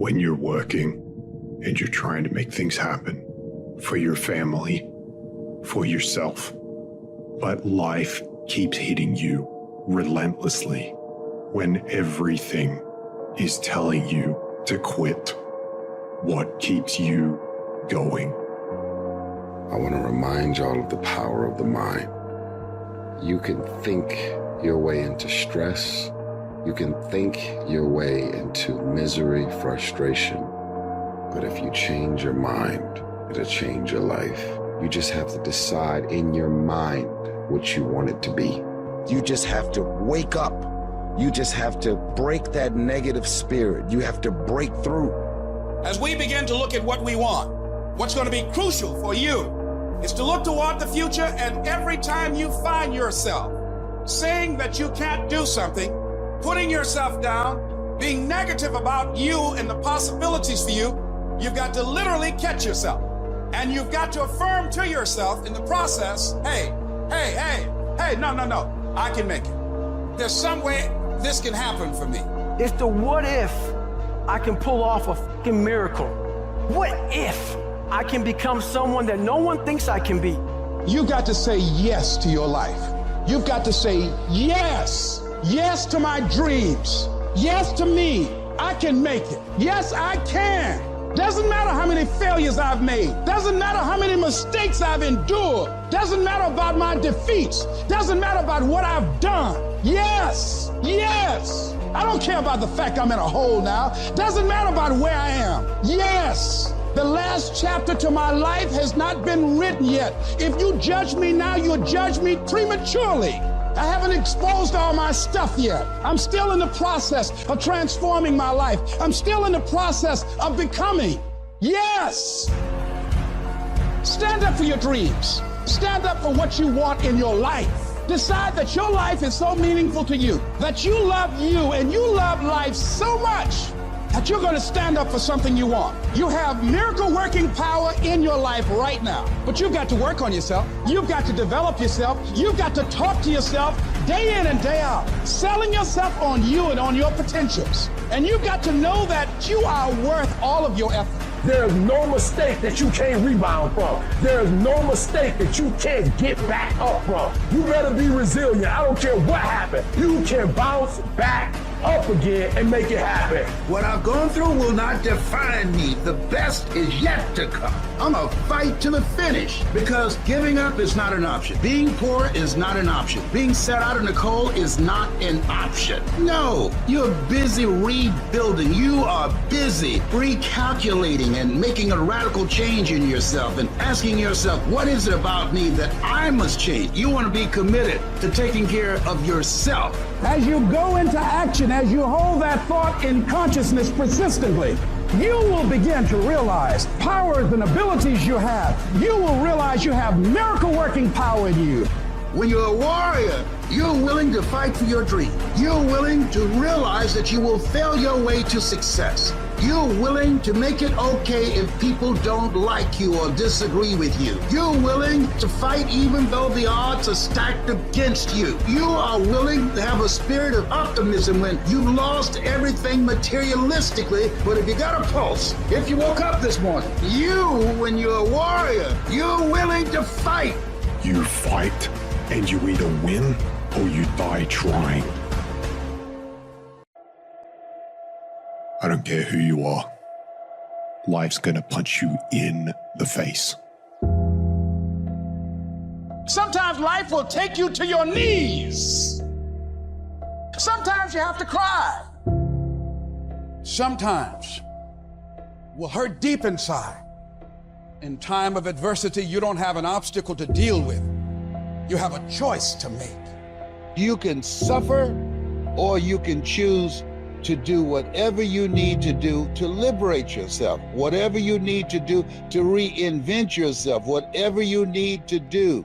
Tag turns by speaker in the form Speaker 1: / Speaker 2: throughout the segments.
Speaker 1: when you're working and you're trying to make things happen for your family, for yourself. But life keeps hitting you relentlessly when everything is telling you to quit. What keeps you going?
Speaker 2: I want to remind y'all of the power of the mind. You can think your way into stress. You can think your way into misery, frustration. But if you change your mind, it'll change your life. You just have to decide in your mind what you want it to be.
Speaker 3: You just have to wake up. You just have to break that negative spirit. You have to break through.
Speaker 4: As we begin to look at what we want, what's going to be crucial for you is to look toward the future, and every time you find yourself saying that you can't do something, putting yourself down, being negative about you and the possibilities for you, you've got to literally catch yourself. And you've got to affirm to yourself in the process, hey, no, I can make it. There's some way this can happen for me.
Speaker 5: It's the what if I can pull off a fucking miracle. What if I can become someone that no one thinks I can be?
Speaker 6: You've got to say yes to your life. You've got to say yes. Yes to my dreams. Yes to me. I can make it. Yes, I can. Doesn't matter how many failures I've made. Doesn't matter how many mistakes I've endured. Doesn't matter about my defeats. Doesn't matter about what I've done. Yes, yes. I don't care about the fact I'm in a hole now. Doesn't matter about where I am. Yes. The last chapter to my life has not been written yet. If you judge me now, you'll judge me prematurely. I haven't exposed all my stuff yet. I'm still in the process of transforming my life. I'm still in the process of becoming. Yes! Stand up for your dreams. Stand up for what you want in your life. Decide that your life is so meaningful to you, that you love you and you love life so much that you're going to stand up for something you want. You have miracle working power in your life right now, but you've got to work on yourself. You've got to develop yourself. You've got to talk to yourself day in and day out, selling yourself on you and on your potentials. And you've got to know that you are worth all of your effort.
Speaker 7: There is no mistake that you can't rebound from. There is no mistake that you can't get back up from. You better be resilient. I don't care what happened. You can bounce back up again and make it happen.
Speaker 8: What I've gone through will not define me. The best is yet to come. I'm gonna fight to the finish, because giving up is not an option. Being poor is not an option. Being set out in the cold is not an option. No, you're busy rebuilding. You are busy recalculating and making a radical change in yourself and asking yourself, what is it about me that I must change? You want to be committed to taking care of yourself.
Speaker 6: As you go into action, as you hold that thought in consciousness persistently, you will begin to realize powers and abilities you have. You will realize you have miracle working power in you.
Speaker 8: When you're a warrior, you're willing to fight for your dream. You're willing to realize that you will fail your way to success. You're willing to make it okay if people don't like you or disagree with you. You're willing to fight even though the odds are stacked against you. You are willing to have a spirit of optimism when you've lost everything materialistically, but if you got a pulse, if you woke up this morning, when you're a warrior, you're willing to fight.
Speaker 1: You fight, and you either win or you die trying. I don't care who you are. Life's gonna punch you in the face.
Speaker 6: Sometimes life will take you to your knees. Sometimes you have to cry. Sometimes will hurt deep inside. In time of adversity, you don't have an obstacle to deal with. You have a choice to make.
Speaker 8: You can suffer, or you can choose to do whatever you need to do to liberate yourself, whatever you need to do to reinvent yourself, whatever you need to do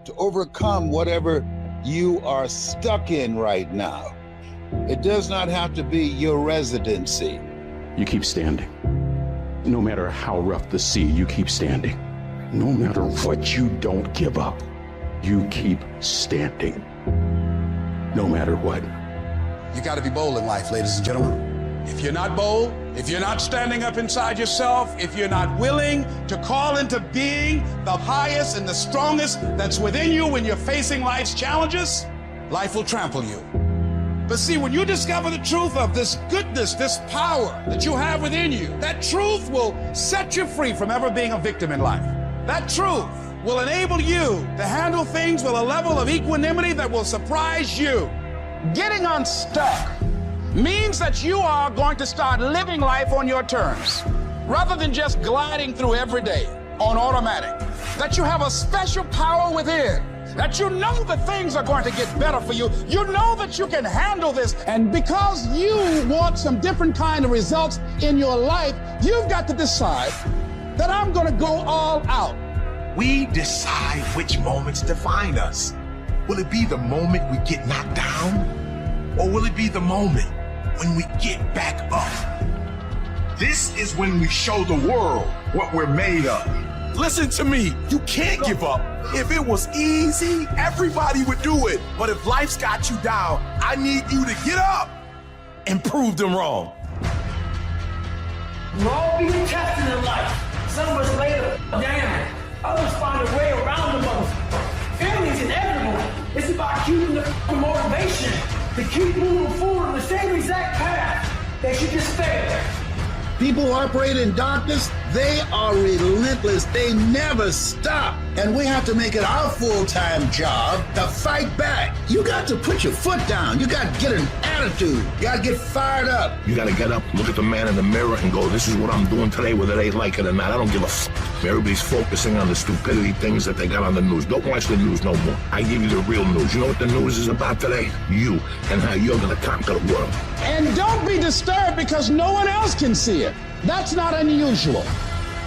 Speaker 8: to overcome whatever you are stuck in right now. It does not have to be your residency.
Speaker 9: You keep standing. No matter how rough the sea, you keep standing. No matter what, you don't give up. You keep standing. No matter what.
Speaker 4: You got to be bold in life, ladies and gentlemen. If you're not bold, if you're not standing up inside yourself, if you're not willing to call into being the highest and the strongest that's within you when you're facing life's challenges, life will trample you. But see, when you discover the truth of this goodness, this power that you have within you, that truth will set you free from ever being a victim in life. That truth will enable you to handle things with a level of equanimity that will surprise you. Getting unstuck means that you are going to start living life on your terms, rather than just gliding through every day on automatic. That you have a special power within, that you know that things are going to get better for you. You know that you can handle this. And because you want some different kind of results in your life, you've got to decide that I'm going to go all out.
Speaker 10: We decide which moments define us. Will it be the moment we get knocked down? Or will it be the moment when we get back up? This is when we show the world what we're made of.
Speaker 7: Listen to me, you can't give up. If it was easy, everybody would do it. But if life's got you down, I need you to get up and prove them wrong.
Speaker 5: We're all being tested in life. Some of us later down. Others find a way around the motherfucker. Family's inevitable. It's about keeping the motivation to keep moving forward on the same exact path that you just failed.
Speaker 8: People who operate in darkness, they are relentless. They never stop. And we have to make it our full-time job to fight back. You got to put your foot down. You got to get an attitude. You got to get fired up.
Speaker 10: You gotta get up, look at the man in the mirror and go, this is what I'm doing today, whether they like it or not. I don't give a f. Everybody's focusing on the stupidity things that they got on the news. Don't watch the news no more. I give you the real news. You know what the news is about today? You, and how you're gonna conquer the world.
Speaker 6: And don't be disturbed because no one else can see it. That's not unusual.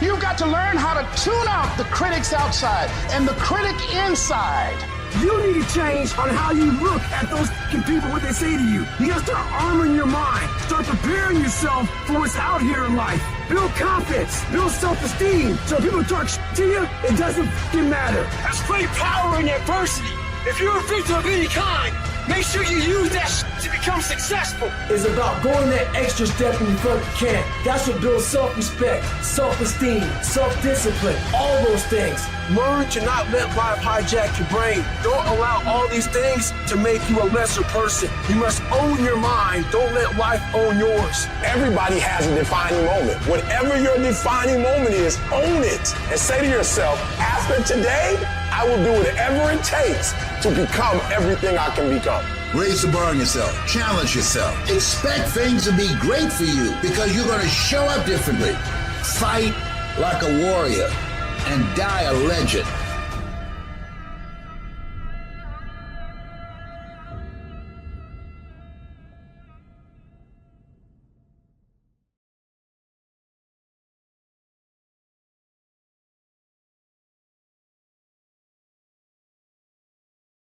Speaker 6: You've got to learn how to tune out the critics outside and the critic inside.
Speaker 7: You need to change on how you look at those people, what they say to you. You gotta start armoring your mind. Start preparing yourself for what's out here in life. Build confidence, build self-esteem. So if people talk to you, it doesn't matter. There's great power in adversity. If you're a victim of any kind, make sure you use that to become successful.
Speaker 5: It's about going that extra step when you feel like you can. That's what builds self-respect, self-esteem, self-discipline, all those things.
Speaker 7: Learn to not let life hijack your brain. Don't allow all these things to make you a lesser person. You must own your mind. Don't let life own yours. Everybody has a defining moment. Whatever your defining moment is, own it. And say to yourself, after today, I will do whatever it takes to become everything I can become.
Speaker 8: Raise the bar on yourself. Challenge yourself. Expect things to be great for you because you're going to show up differently. Fight like a warrior and die a legend.